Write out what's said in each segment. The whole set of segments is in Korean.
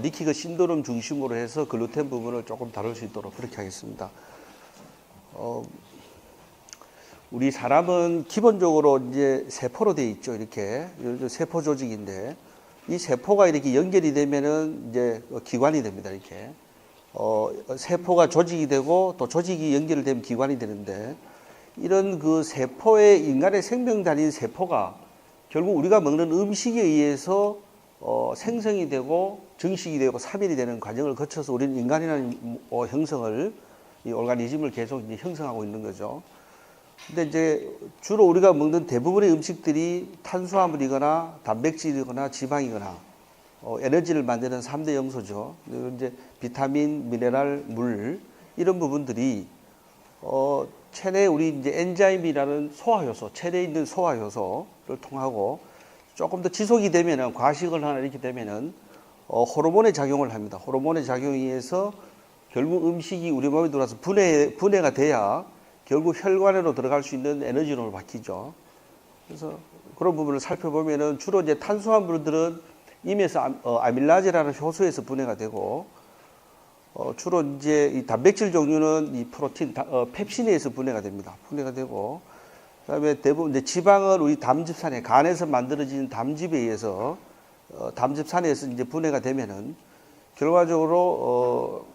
리키그 신드롬 중심으로 해서 글루텐 부분을 조금 다룰 수 있도록 그렇게 하겠습니다. 우리 사람은 기본적으로 이제 세포로 되어 있죠. 이렇게 세포 조직인데 이 세포가 이렇게 연결이 되면은 이제 기관이 됩니다. 이렇게 세포가 조직이 되고 또 조직이 연결되면 기관이 되는데 이런 그 세포의 인간의 생명단위인 세포가 결국 우리가 먹는 음식에 의해서 생성이 되고 증식이 되고 사멸이 되는 과정을 거쳐서 우리는 인간이라는 형성을 이 오르가니즘을 계속 이제 형성하고 있는 거죠. 근데 이제 주로 우리가 먹는 대부분의 음식들이 탄수화물이거나 단백질이거나 지방이거나 에너지를 만드는 3대 영소죠. 이제 비타민, 미네랄, 물 이런 부분들이 체내 우리 이제 엔자임이라는 소화 효소, 체내에 있는 소화 효소를 통하고 조금 더 지속이 되면은 과식을 하나 이렇게 되면은 호르몬의 작용을 합니다. 호르몬의 작용에 의해서 결국 음식이 우리 몸에 들어와서 분해가 돼야 결국 혈관으로 들어갈 수 있는 에너지로 바뀌죠. 그래서 그런 부분을 살펴보면은 주로 이제 탄수화물들은 임에서 아밀라제라는 효소에서 분해가 되고 주로 이제 이 단백질 종류는 이 프로틴, 펩신에서 분해가 됩니다. 분해가 되고 그다음에 대부분 이제 지방은 우리 담즙산에 간에서 만들어진 담즙에 의해서 담즙산에서 이제 분해가 되면은 결과적으로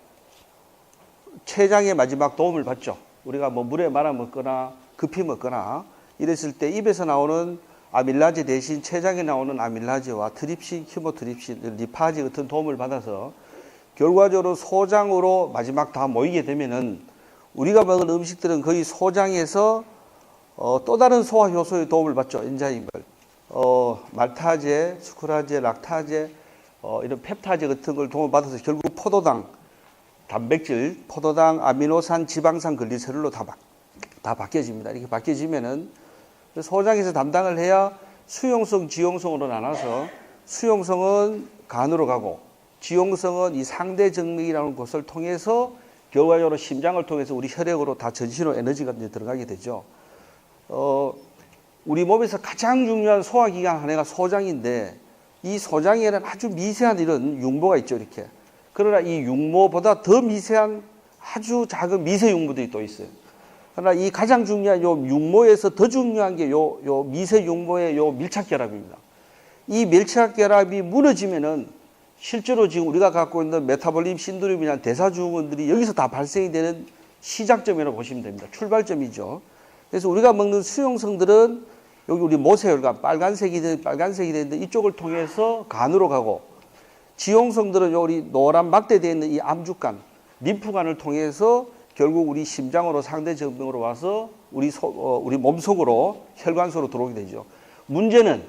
췌장의 마지막 도움을 받죠. 우리가 뭐 물에 말아 먹거나 급히 먹거나 이랬을 때 입에서 나오는 아밀라제 대신 췌장에 나오는 아밀라제와 트립신, 히모트립신, 리파제 같은 도움을 받아서 결과적으로 소장으로 마지막 다 모이게 되면은 우리가 먹은 음식들은 거의 소장에서 또 다른 소화 효소의 도움을 받죠. 엔자임을. 말타제, 수크라제, 락타제, 이런 펩타제 같은 걸 도움을 받아서 결국 포도당, 단백질, 포도당, 아미노산, 지방산, 글리세롤로 다 바뀌어집니다. 이렇게 바뀌어지면은 소장에서 담당을 해야 수용성, 지용성으로 나눠서 수용성은 간으로 가고 지용성은 이 상대 정맥이라는 곳을 통해서 결과적으로 심장을 통해서 우리 혈액으로 다 전신으로 에너지가 이제 들어가게 되죠. 우리 몸에서 가장 중요한 소화기관 하나가 소장인데 이 소장에는 아주 미세한 이런 융모가 있죠. 이렇게. 그러나 이 융모보다 더 미세한 아주 작은 미세 융모들이 또 있어요. 그러나 이 가장 중요한 요 융모에서 더 중요한 게 요 미세 융모의 요 밀착결합입니다. 이 밀착결합이 무너지면은 실제로 지금 우리가 갖고 있는 메타볼림 신드롬이나 대사증후군들이 여기서 다 발생이 되는 시작점이라고 보시면 됩니다. 출발점이죠. 그래서 우리가 먹는 수용성들은 여기 우리 모세혈관 빨간색이 되는데 이쪽을 통해서 간으로 가고 지용성들은 우리 노란 막대되어 있는 이 암주간, 림프관을 통해서 결국 우리 심장으로 상대 정맥으로 와서 우리 몸속으로 혈관 속으로 들어오게 되죠. 문제는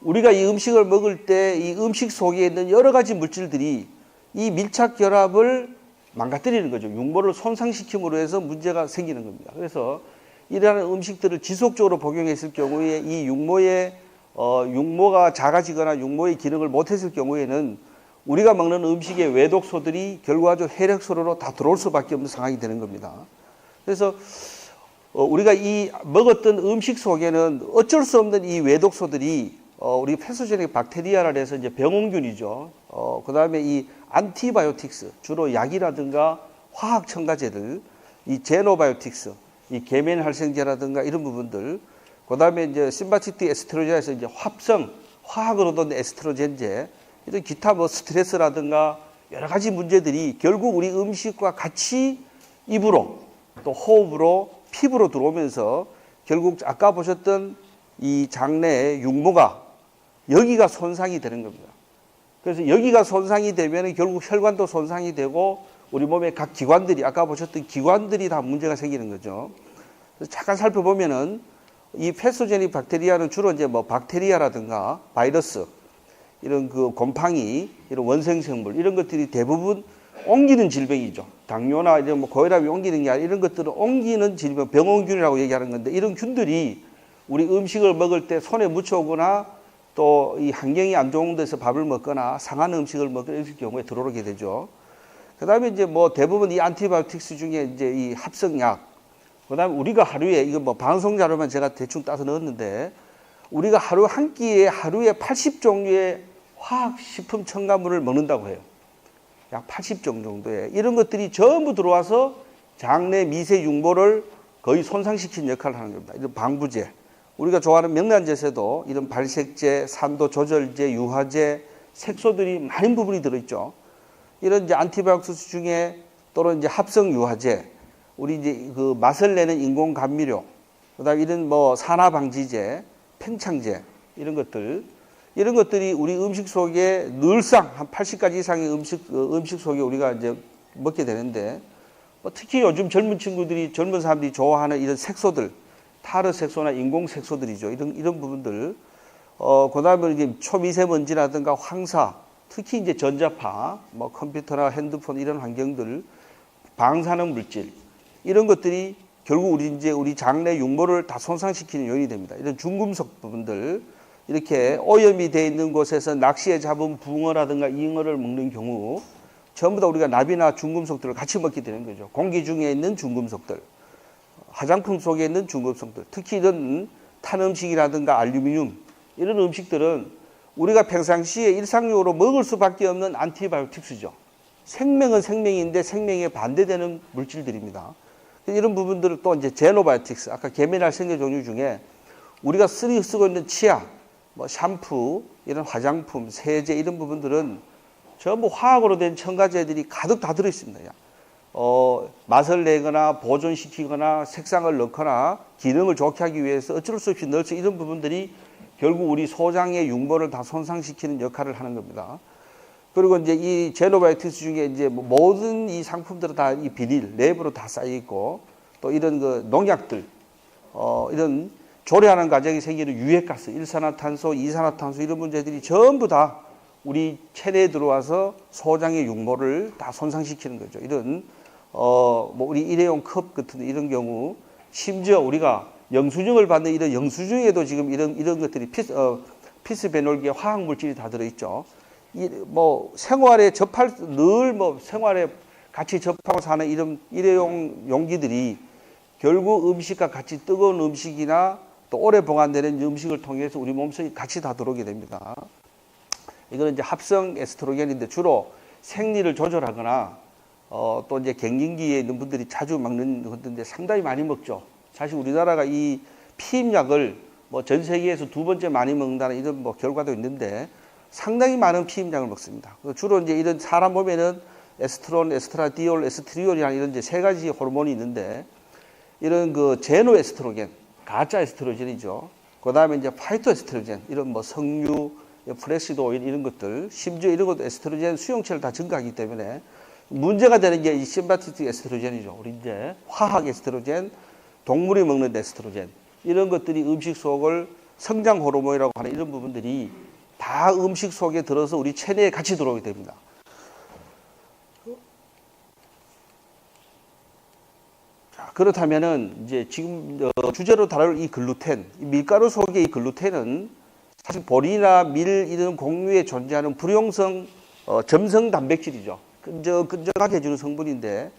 우리가 이 음식을 먹을 때 이 음식 속에 있는 여러 가지 물질들이 이 밀착 결합을 망가뜨리는 거죠. 융모를 손상시킴으로 해서 문제가 생기는 겁니다. 그래서 이러한 음식들을 지속적으로 복용했을 경우에 이 융모가 작아지거나 융모의 기능을 못했을 경우에는 우리가 먹는 음식의 외독소들이 결과적으로 혈액소로 다 들어올 수밖에 없는 상황이 되는 겁니다. 그래서 우리가 이 먹었던 음식 속에는 어쩔 수 없는 이 외독소들이 우리 패소제닉 박테리아라 해서 이제 병원균이죠. 그 다음에 이 안티바이오틱스, 주로 약이라든가 화학 첨가제들, 이 제노바이오틱스, 이 계면 활성제라든가 이런 부분들, 그 다음에 이제 심바티틱 에스트로젠에서 이제 화학으로 된 에스트로젠제, 이런 기타 뭐 스트레스라든가 여러 가지 문제들이 결국 우리 음식과 같이 입으로 또 호흡으로 피부로 들어오면서 결국 아까 보셨던 이 장내의 융모가 여기가 손상이 되는 겁니다. 그래서 여기가 손상이 되면 결국 혈관도 손상이 되고 우리 몸의 각 기관들이 아까 보셨던 기관들이 다 문제가 생기는 거죠. 그래서 잠깐 살펴보면은 이 패소제닉 박테리아는 주로 이제 뭐 박테리아라든가 바이러스 이런 그 곰팡이 이런 원생생물 이런 것들이 대부분 옮기는 질병이죠. 당뇨나 이런 뭐 고혈압이 옮기는 게 아니라 이런 것들은 옮기는 질병, 병원균이라고 얘기하는 건데 이런 균들이 우리 음식을 먹을 때 손에 묻혀오거나 또 이 환경이 안 좋은 데서 밥을 먹거나 상한 음식을 먹거나 이럴 경우에 들어오게 되죠. 그 다음에 이제 뭐 대부분 이 안티바이오틱스 중에 이제 이 합성약, 그 다음에 우리가 하루에 이거 뭐 방송 자료만 제가 대충 따서 넣었는데 우리가 하루 한 끼에 하루에 80종류의 화학식품 첨가물을 먹는다고 해요. 약 80종 정도의 이런 것들이 전부 들어와서 장내 미세 융모를 거의 손상시키는 역할을 하는 겁니다. 이런 방부제, 우리가 좋아하는 명란젓에도 이런 발색제, 산도 조절제, 유화제, 색소들이 많은 부분이 들어있죠. 이런 이제 안티바이오틱스 중에 또는 이제 합성 유화제, 우리 이제 그 맛을 내는 인공 감미료, 그다음에 이런 뭐 산화 방지제, 팽창제 이런 것들이 우리 음식 속에 늘상 한 80가지 이상의 음식 속에 우리가 이제 먹게 되는데, 특히 요즘 젊은 사람들이 좋아하는 이런 색소들, 타르 색소나 인공 색소들이죠. 이런 부분들. 그다음에 이제 초미세먼지라든가 황사, 특히 이제 전자파, 뭐 컴퓨터나 핸드폰 이런 환경들, 방사능 물질 이런 것들이 결국 우리 장내 융모를 다 손상시키는 요인이 됩니다. 이런 중금속 부분들, 이렇게 오염이 되어 있는 곳에서 낚시에 잡은 붕어라든가 잉어를 먹는 경우 전부 다 우리가 납이나 중금속들을 같이 먹게 되는 거죠. 공기 중에 있는 중금속들, 화장품 속에 있는 중금속들, 특히 이런 탄 음식이라든가 알루미늄 이런 음식들은 우리가 평상시에 일상적으로 먹을 수밖에 없는 안티바이오틱스죠. 생명은 생명인데 생명에 반대되는 물질들입니다. 이런 부분들을 또 이제 제노바이오틱스, 아까 계미날 생료 종류 중에 우리가 쓰고 있는 치약, 뭐 샴푸, 이런 화장품, 세제 이런 부분들은 전부 화학으로 된 첨가제들이 가득 다 들어있습니다. 맛을 내거나 보존시키거나 색상을 넣거나 기능을 좋게 하기 위해서 어쩔 수 없이 넣어서 이런 부분들이 결국 우리 소장의 융모를 다 손상시키는 역할을 하는 겁니다. 그리고 이제 이 제노바이오틱스 중에 이제 모든 이 상품들은 다 이 비닐, 내부로 다 쌓여 있고, 또 이런 그 농약들, 이런 조리하는 과정에 생기는 유해가스, 일산화탄소, 이산화탄소 이런 문제들이 전부 다 우리 체내에 들어와서 소장의 융모를 다 손상시키는 거죠. 이런 우리 일회용 컵 같은 이런 경우, 심지어 우리가 영수증을 받는 이런 영수증에도 지금 이런 것들이 피스베놀계 화학 물질이 다 들어있죠. 생활에 생활에 같이 접하고 사는 이런 일회용 용기들이 결국 음식과 같이 뜨거운 음식이나 또 오래 보관되는 음식을 통해서 우리 몸속에 같이 다 들어오게 됩니다. 이거는 이제 합성 에스트로겐인데 주로 생리를 조절하거나 또 이제 갱년기에 있는 분들이 자주 먹는 건데 상당히 많이 먹죠. 사실 우리나라가 이 피임약을 전 세계에서 두 번째 많이 먹는다는 이런 결과도 있는데 상당히 많은 피임약을 먹습니다. 주로 이제 이런 사람 몸에는 에스트론, 에스트라디올, 에스트리올이라는 이런 이제 세 가지 호르몬이 있는데, 이런 그 제노 에스트로겐, 가짜 에스트로겐이죠. 그 다음에 이제 파이토 에스트로겐, 이런 석류, 플래시드 오일 이런 것들, 심지어 이런 것도 에스트로겐 수용체를 다 증가하기 때문에 문제가 되는 게 이 심바티틱 에스트로겐이죠. 우리 이제 화학 에스트로겐, 동물이 먹는 에스트로겐, 이런 것들이 음식 속을 성장 호르몬이라고 하는 이런 부분들이 다 음식 속에 들어서 우리 체내에 같이 들어오게 됩니다. 자, 그렇다면은 이제 지금 주제로 다룰 이 글루텐, 이 밀가루 속의 이 글루텐은 사실 보리나 밀 이런 곡류에 존재하는 불용성 점성 단백질이죠. 끈적하게 해주는 성분인데,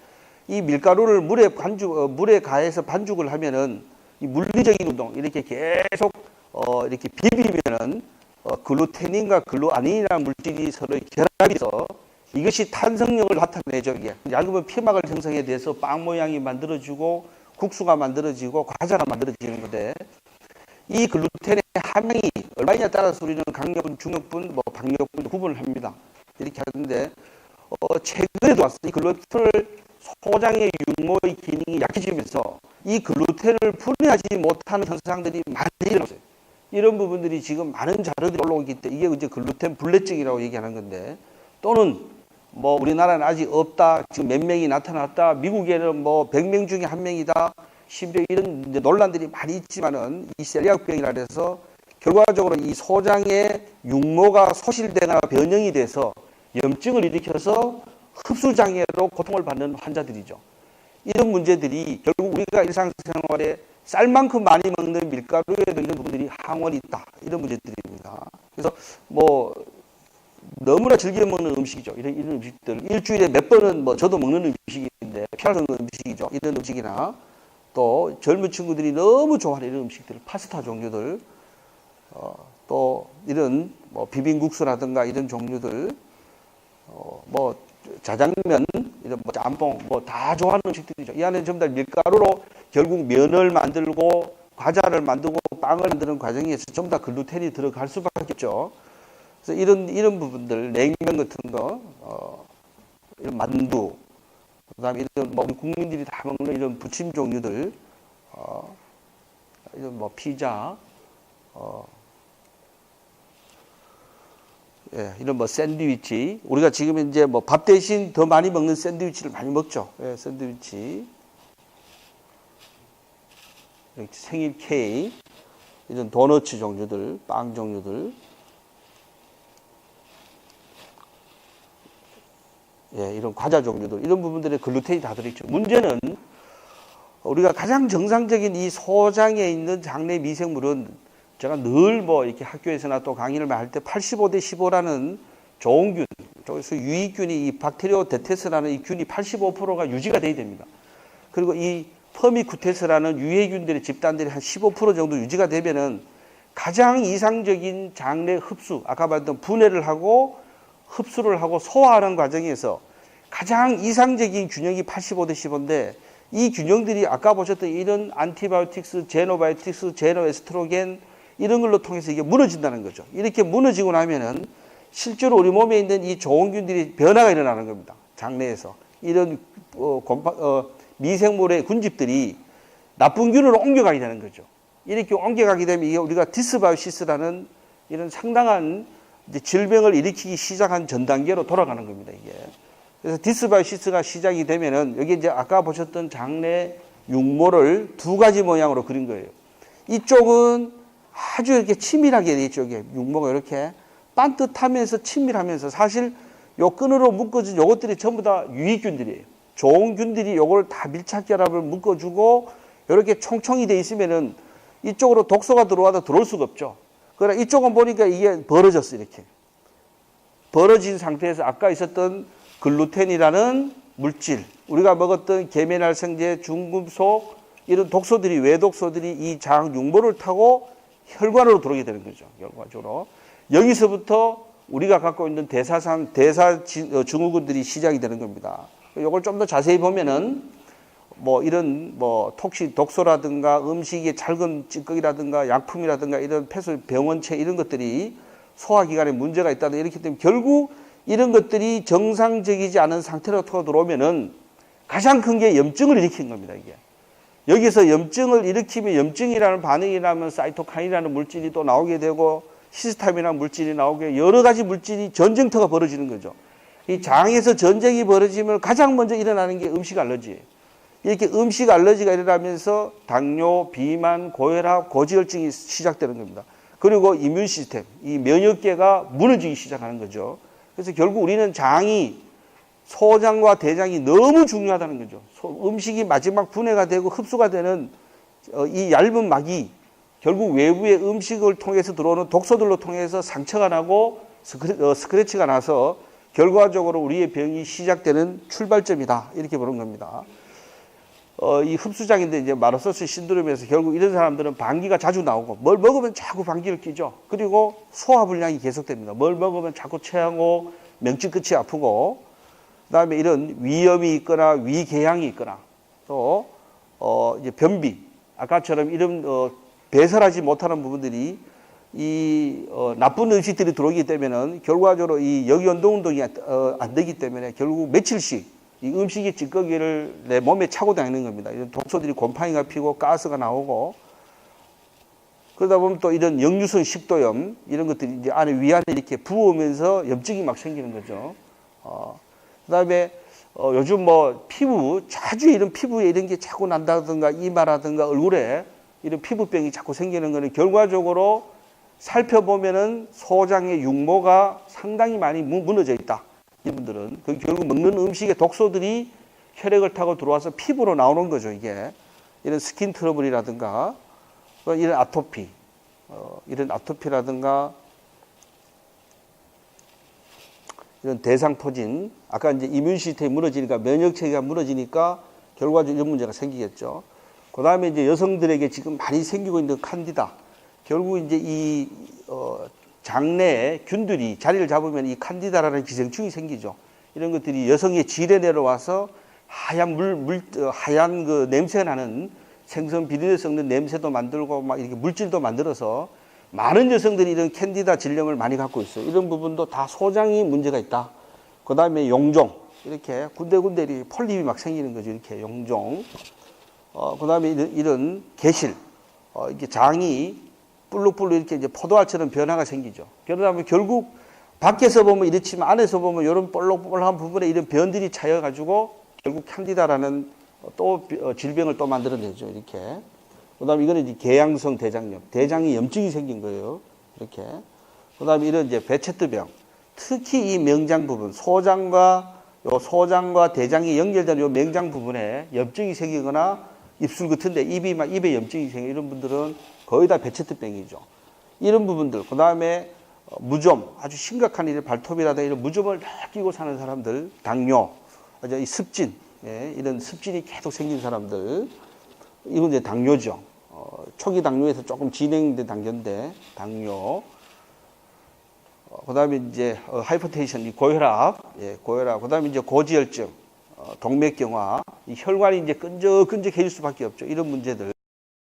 이 밀가루를 물에 가해서 반죽을 하면은 이 물리적인 운동, 이렇게 계속 이렇게 비비면은 글루테닌과 글루아닌이라는 물질이 서로 결합이 돼서 이것이 탄성력을 나타내죠. 이게 얇은 피막을 형성해 돼서 빵 모양이 만들어지고 국수가 만들어지고 과자가 만들어지는 건데, 이 글루텐의 함량이 얼마냐에 따라서 우리는 강력분, 중력분, 박력분 구분을 합니다. 이렇게 하는데 최근에 들어왔어요. 이 글루텐을 소장의 융모의 기능이 약해지면서 이 글루텐을 분해하지 못하는 현상들이 많이 일어났어요. 이런 부분들이 지금 많은 자료들이 올라오기 때문에 이게 이제 글루텐 불내증이라고 얘기하는 건데, 또는 우리나라는 아직 없다, 지금 몇 명이 나타났다, 미국에는 100명 중에 한 명이다, 심지어 이런 이제 논란들이 많이 있지만은 이 셀리악병이라 해서 결과적으로 이 소장의 융모가 소실되거나 변형이 돼서 염증을 일으켜서 흡수장애로 고통을 받는 환자들이죠. 이런 문제들이 결국 우리가 일상생활에 쌀만큼 많이 먹는 밀가루에도 이런 부분들이 항원이 있다, 이런 문제들입니다. 그래서 너무나 즐겨 먹는 음식이죠. 이런 음식들 일주일에 몇 번은 저도 먹는 음식인데 피할 수 없는 음식이죠. 이런 음식이나 또 젊은 친구들이 너무 좋아하는 이런 음식들, 파스타 종류들, 또 이런 뭐 비빔국수라든가 이런 종류들, 뭐 자장면, 이런 뭐 짬뽕, 뭐 다 좋아하는 음식들이죠. 이 안에 전부 다 밀가루로 결국 면을 만들고 과자를 만들고 빵을 만드는 과정에서 전부 다 글루텐이 들어갈 수밖에 없죠. 그래서 이런 부분들, 냉면 같은 거, 이런 만두, 그다음에 이런 뭐 우리 국민들이 다 먹는 이런 부침 종류들, 이런 뭐 피자, 예, 이런 뭐 샌드위치, 우리가 지금 이제 뭐 밥 대신 더 많이 먹는 샌드위치를 많이 먹죠. 예, 샌드위치, 생일 케이크, 이런 도너츠 종류들, 빵 종류들, 예, 이런 과자 종류들, 이런 부분들에 글루텐이 다 들어있죠. 문제는 우리가 가장 정상적인 이 소장에 있는 장내 미생물은 제가 늘 뭐 이렇게 학교에서나 또 강의를 할 때 85대 15라는 좋은 균, 저기서 유익균이 이 박테리오 데테스라는 이 균이 85%가 유지가 돼야 됩니다. 그리고 이 퍼미쿠테스라는 유해균들의 집단들이 한 15% 정도 유지가 되면은 가장 이상적인 장내 흡수, 아까 말했던 분해를 하고 흡수를 하고 소화하는 과정에서 가장 이상적인 균형이 85대 15인데 이 균형들이 아까 보셨던 이런 안티바이오틱스, 제노바이오틱스, 제노에스트로겐 이런 걸로 통해서 이게 무너진다는 거죠. 이렇게 무너지고 나면은 실제로 우리 몸에 있는 이 좋은 균들이 변화가 일어나는 겁니다. 장내에서. 이런 미생물의 군집들이 나쁜 균으로 옮겨가게 되는 거죠. 이렇게 옮겨가게 되면 이게 우리가 디스바이오시스라는 이런 상당한 이제 질병을 일으키기 시작한 전 단계로 돌아가는 겁니다. 이게. 그래서 디스바이오시스가 시작이 되면은 여기 이제 아까 보셨던 장내 육모를 두 가지 모양으로 그린 거예요. 이쪽은 아주 이렇게 치밀하게 돼 있죠. 이게 육모가 이렇게 반듯하면서 치밀하면서 사실 요 끈으로 묶어진 요것들이 전부 다 유익균들이에요. 좋은 균들이 요걸 다 밀착결합을 묶어주고 이렇게 총총이 돼 있으면은 이쪽으로 독소가 들어와도 들어올 수가 없죠. 그러나 이쪽은 보니까 이게 벌어졌어. 이렇게 벌어진 상태에서 아까 있었던 글루텐이라는 물질, 우리가 먹었던 계면활성제, 중금속 이런 독소들이, 외독소들이 이 장 육모를 타고 혈관으로 들어오게 되는 거죠. 결과적으로 여기서부터 우리가 갖고 있는 대사 증후군들이 시작이 되는 겁니다. 이걸 좀 더 자세히 보면은 뭐 이런 뭐 독소라든가 음식의 작은 찌꺼기라든가 약품이라든가 이런 폐소 병원체 이런 것들이 소화기관에 문제가 있다든 이렇기 때문에 결국 이런 것들이 정상적이지 않은 상태로 들어오면은 가장 큰 게 염증을 일으키는 겁니다. 이게 여기서 염증을 일으키면 염증이라는 반응이 나면 사이토카인이라는 물질이 또 나오게 되고 히스타민이라는 물질이 나오게 여러 가지 물질이 전쟁터가 벌어지는 거죠. 이 장에서 전쟁이 벌어지면 가장 먼저 일어나는 게 음식 알러지예요. 이렇게 음식 알러지가 일어나면서 당뇨, 비만, 고혈압, 고지혈증이 시작되는 겁니다. 그리고 이뮤 시스템, 이 면역계가 무너지기 시작하는 거죠. 그래서 결국 우리는 장이 소장과 대장이 너무 중요하다는 거죠. 음식이 마지막 분해가 되고 흡수가 되는 이 얇은 막이 결국 외부의 음식을 통해서 들어오는 독소들로 통해서 상처가 나고 스크래치가 나서 결과적으로 우리의 병이 시작되는 출발점이다. 이렇게 보는 겁니다. 이 흡수장인데 이제 마르소스 신드롬에서 결국 이런 사람들은 방귀가 자주 나오고 뭘 먹으면 자꾸 방귀를 뀌죠. 그리고 소화불량이 계속됩니다. 뭘 먹으면 자꾸 체하고 명치 끝이 아프고 그다음에 이런 위염이 있거나 위궤양이 있거나 또 이제 변비 아까처럼 이런 배설하지 못하는 부분들이 이 나쁜 음식들이 들어오기 때문에는 결과적으로 이 역연동 운동이 안 되기 때문에 결국 며칠씩 이 음식의 찌꺼기를 내 몸에 차고 다니는 겁니다. 이런 독소들이 곰팡이가 피고 가스가 나오고 그러다 보면 또 이런 역류성 식도염 이런 것들이 이제 안에 위안에 이렇게 부으면서 염증이 막 생기는 거죠. 그다음에 요즘 뭐 피부 자주 이런 피부에 이런 게 자꾸 난다든가 이마라든가 얼굴에 이런 피부병이 자꾸 생기는 거는 결과적으로 살펴보면은 소장의 육모가 상당히 많이 무너져 있다. 이분들은 그 결국 먹는 음식의 독소들이 혈액을 타고 들어와서 피부로 나오는 거죠. 이게 이런 스킨 트러블이라든가 이런 아토피, 이런 아토피라든가 이런 대상포진, 아까 이제 이뮤 시스템이 무너지니까 면역 체계가 무너지니까 결과적으로 이런 문제가 생기겠죠. 그 다음에 이제 여성들에게 지금 많이 생기고 있는 칸디다. 결국 이제 이 장내에 균들이 자리를 잡으면 이 칸디다라는 기생충이 생기죠. 이런 것들이 여성의 질에 내려와서 하얀 그 냄새 나는 생선 비린내 섞는 냄새도 만들고 막 이렇게 물질도 만들어서 많은 여성들이 이런 캔디다 질염을 많이 갖고 있어요. 이런 부분도 다 소장이 문제가 있다. 그 다음에 용종. 이렇게 군데군데 이렇게 폴립이 막 생기는 거죠. 이렇게 용종. 그 다음에 이런 개실. 이렇게 장이 불룩불룩 이렇게 이제 포도알처럼 변화가 생기죠. 그러다 보면 결국 밖에서 보면 이렇지만 안에서 보면 이런 볼록볼록한 부분에 이런 변들이 차여가지고 결국 캔디다라는 또 질병을 또 만들어내죠. 이렇게. 그 다음에 이거는 이제 개양성 대장염. 대장이 염증이 생긴 거예요. 이렇게. 그 다음에 이런 이제 베체트병. 특히 이 명장 부분, 소장과 대장이 연결되는 이 명장 부분에 염증이 생기거나 입술 같은데 입에 염증이 생겨 이런 분들은 거의 다 베체트병이죠. 이런 부분들. 그 다음에 무좀, 아주 심각한 이런 발톱이라든가 이런 무좀을 다 끼고 사는 사람들, 당뇨, 이 습진, 이런 습진이 계속 생긴 사람들, 이건 이제 당뇨죠. 초기 당뇨에서 조금 진행된 단계인데, 당뇨. 그 다음에 이제 하이퍼텐션, 고혈압, 고혈압. 그 다음에 이제 고지혈증, 동맥경화, 이 혈관이 이제 끈적끈적해질 수밖에 없죠. 이런 문제들.